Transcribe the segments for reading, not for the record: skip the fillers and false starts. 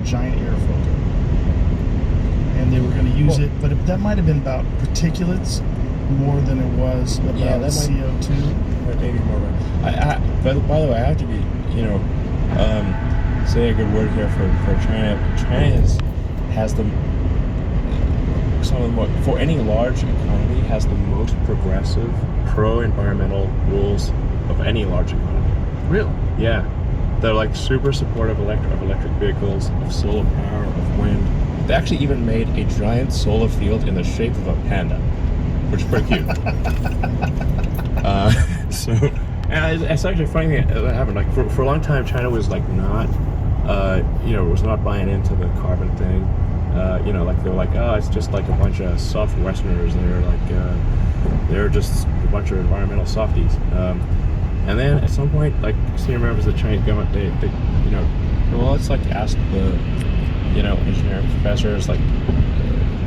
giant air filter. And they were going to use it, but that might have been about particulates more than it was about CO2. Maybe more. By the way, I have to be, say a good word here for China. China has some of the more, for any large economy, has the most progressive pro-environmental rules of any large economy. Really? Yeah. They're like super supportive of electric vehicles, of solar power, of wind. They actually even made a giant solar field in the shape of a panda, which is pretty cute. And it's actually a funny thing that happened. Like for a long time, China was like not, was not buying into the carbon thing. Like they were like, oh, it's just like a bunch of soft Westerners. They're just a bunch of environmental softies. And then at some point, like senior members of the Chinese government, they well, let's like ask the, engineering professors like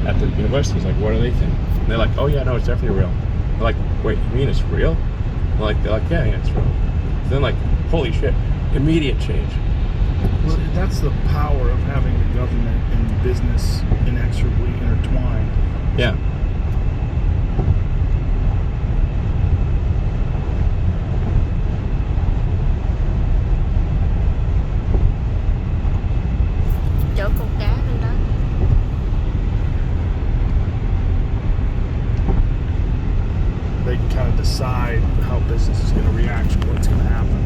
at the universities, like, what do they think? And they're like, oh yeah, no, it's definitely real. They're like, wait, you mean it's real? They're like, yeah, it's real. So then like, holy shit, immediate change. Well, that's the power of having the government and business inexorably intertwined. Yeah. Chỗ con cá lên đó. They can kind of decide how business is going to react and what's going to happen,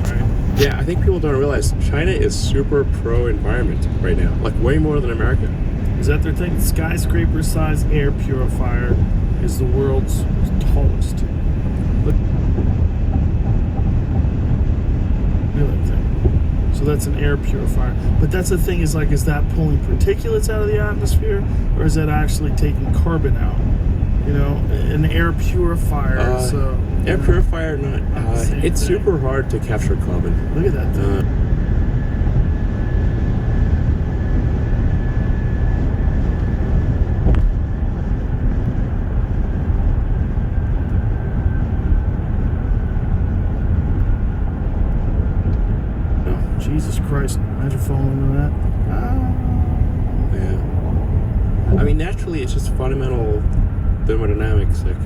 right? Yeah, I think people don't realize China is super pro-environment right now, like way more than America. Is that their thing? Skyscraper-sized air purifier is the world's tallest. Look. Look at that thing. So that's an air purifier. But that's the thing, is that pulling particulates out of the atmosphere, or is that actually taking carbon out? An air purifier. Air purifier, it's super hard to capture carbon. Look at that thing. Jesus Christ, imagine falling into that. Yeah. I mean, naturally, it's just fundamental thermodynamics. Like,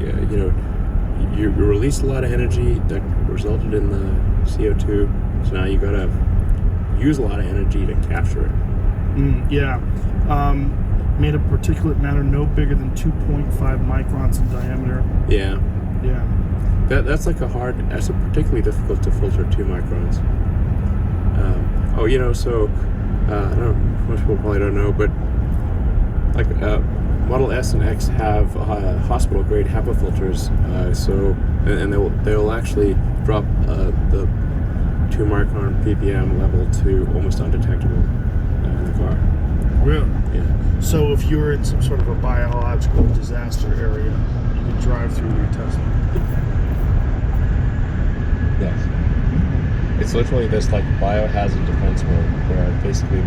you released a lot of energy that resulted in the CO2, so now you gotta use a lot of energy to capture it. Made of particulate matter no bigger than 2.5 microns in diameter. Yeah. Yeah. That's particularly difficult to filter 2 microns. So I don't know, most people probably don't know, but like Model S and X have hospital grade HEPA filters, and they'll actually drop the 2 micron ppm level to almost undetectable in the car. Really? Yeah. So if you're in some sort of a biological disaster area, you can drive through your Tesla. Yes. It's literally this like biohazard defense mode where it basically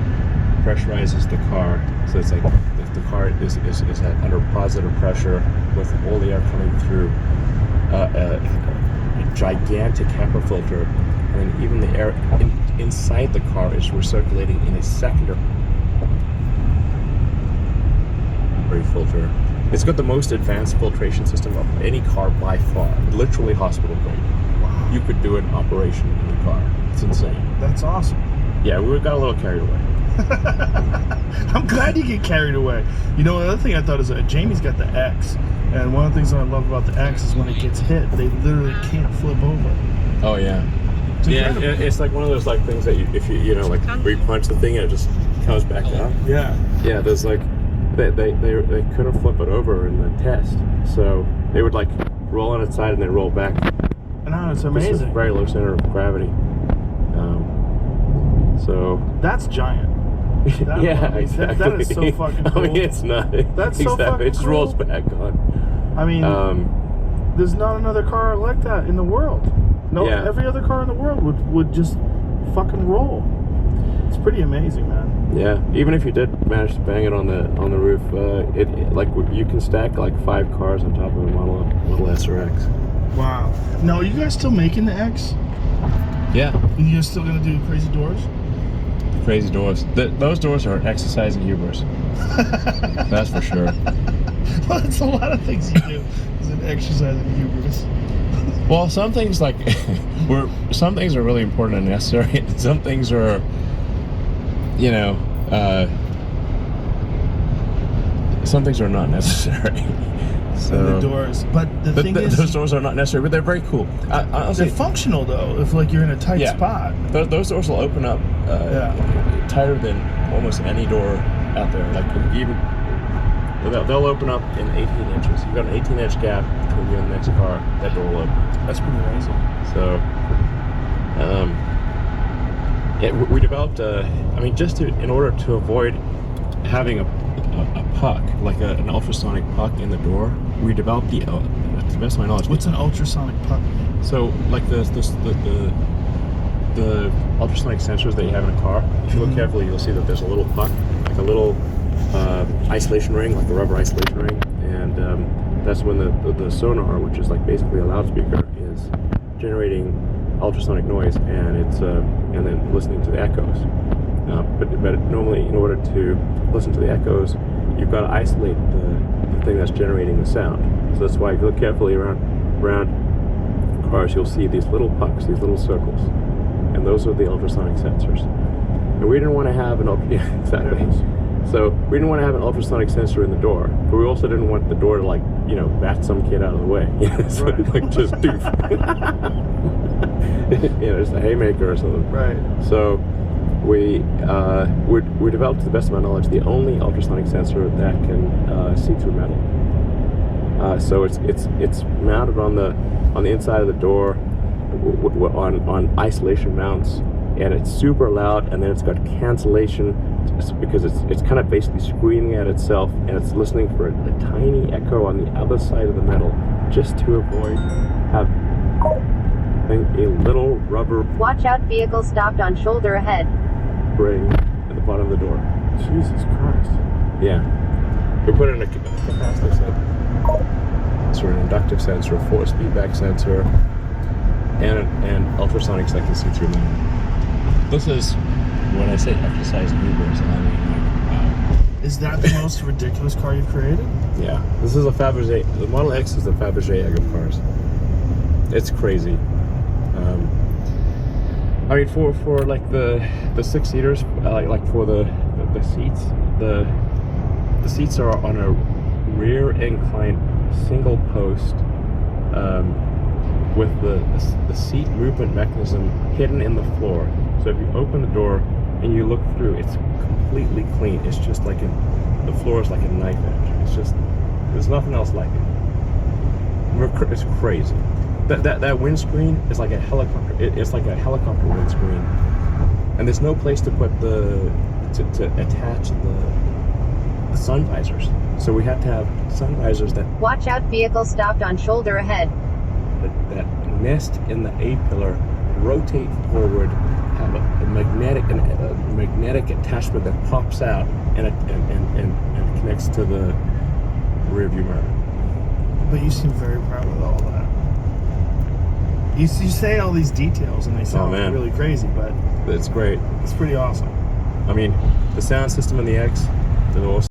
pressurizes the car. So it's like if the car is under positive pressure with all the air coming through a gigantic HEPA filter, and even the air inside the car is recirculating in a secondary filter. It's got the most advanced filtration system of any car by far, literally hospital grade. Wow. You could do an operation in the car. It's insane. That's awesome. Yeah, we got a little carried away. I'm glad you get carried away. Another thing I thought is Jamie's got the X, and one of the things that I love about the X is when it gets hit, they literally can't flip over. Oh yeah. It's like one of those like things that if you where you punch the thing and it just comes back up. Yeah. Yeah, there's like they couldn't flip it over in the test, so they would like roll on its side and then roll back. No, it's amazing. It's a very low center of gravity. So that's giant. Yeah, exactly. That is so fucking cool. I mean, it's not. That's so fucking It just cool. rolls back on. I mean, there's not another car like that in the world. No, yeah. Every other car in the world would just fucking roll. It's pretty amazing, man. Yeah, even if you did manage to bang it on the roof, you can stack like 5 cars on top of a Model S or X. Wow. Now, are you guys still making the X? Yeah. And you're still gonna do crazy doors? Crazy doors. Those doors are exercising hubris. That's for sure. Well, it's a lot of things you do. Is an exercise in hubris. Well, some things like some things are really important and necessary, and some things are, you know, some things are not necessary. So And the doors, but the thing is, those doors are not necessary, but they're very cool. Honestly, they're functional though. If like you're in a tight spot, those doors will open up tighter than almost any door out there. Like even they'll open up in 18 inches. You've got an 18-inch gap between you and the next car. That door will open. that's pretty amazing. So, we developed just in order to avoid having a puck, like an ultrasonic puck in the door, we developed to the best of my knowledge. What's an ultrasonic puck? So, like the ultrasonic sensors that you have in a car, if you look carefully, you'll see that there's a little puck, like a little isolation ring, like a rubber isolation ring, and that's when the sonar, which is like basically a loudspeaker, is generating ultrasonic noise, and it's and then listening to the echoes. But normally, in order to listen to the echoes, you've got to isolate the thing that's generating the sound. So that's why if you look carefully around cars, you'll see these little pucks, these little circles, and those are the ultrasonic sensors. And we didn't want to have exactly. So we didn't want to have an ultrasonic sensor in the door, but we also didn't want the door to bat some kid out of the way. So like just doof. Just a haymaker or something. Right. So we developed, to the best of my knowledge, the only ultrasonic sensor that can see through metal. So it's mounted on the inside of the door on isolation mounts, and it's super loud, and then it's got cancellation because it's kind of basically screaming at itself, and it's listening for a tiny echo on the other side of the metal, just to avoid having a little rubber Watch out, vehicle stopped on shoulder ahead. ring at the bottom of the door. Jesus Christ. Yeah. We put in a capacitor sensor, an inductive sensor, a force feedback sensor, and ultrasonics that can see through metal. This is, when I say exercise hubris, I mean wow. Is that the most ridiculous car you've created? Yeah. This is a Fabergé. The Model X is the Fabergé egg of cars. It's crazy. For like the 6-seaters, like for the seats, the seats are on a rear incline single post with the seat movement mechanism hidden in the floor. So if you open the door and you look through, it's completely clean. It's just like the floor is like a knife edge. It's just, there's nothing else like it. It's crazy. That windscreen is like a helicopter. It's like a helicopter windscreen, and there's no place to put to attach the sun visors. So we had to have sun visors that Watch out, vehicle stopped on shoulder ahead. that nest in the A pillar, rotate forward, have a magnetic attachment that pops out and connects to the rear view mirror. But you seem very proud of all that. You say all these details and they sound really crazy, but It's great. it's pretty awesome. I mean, the sound system in the X, the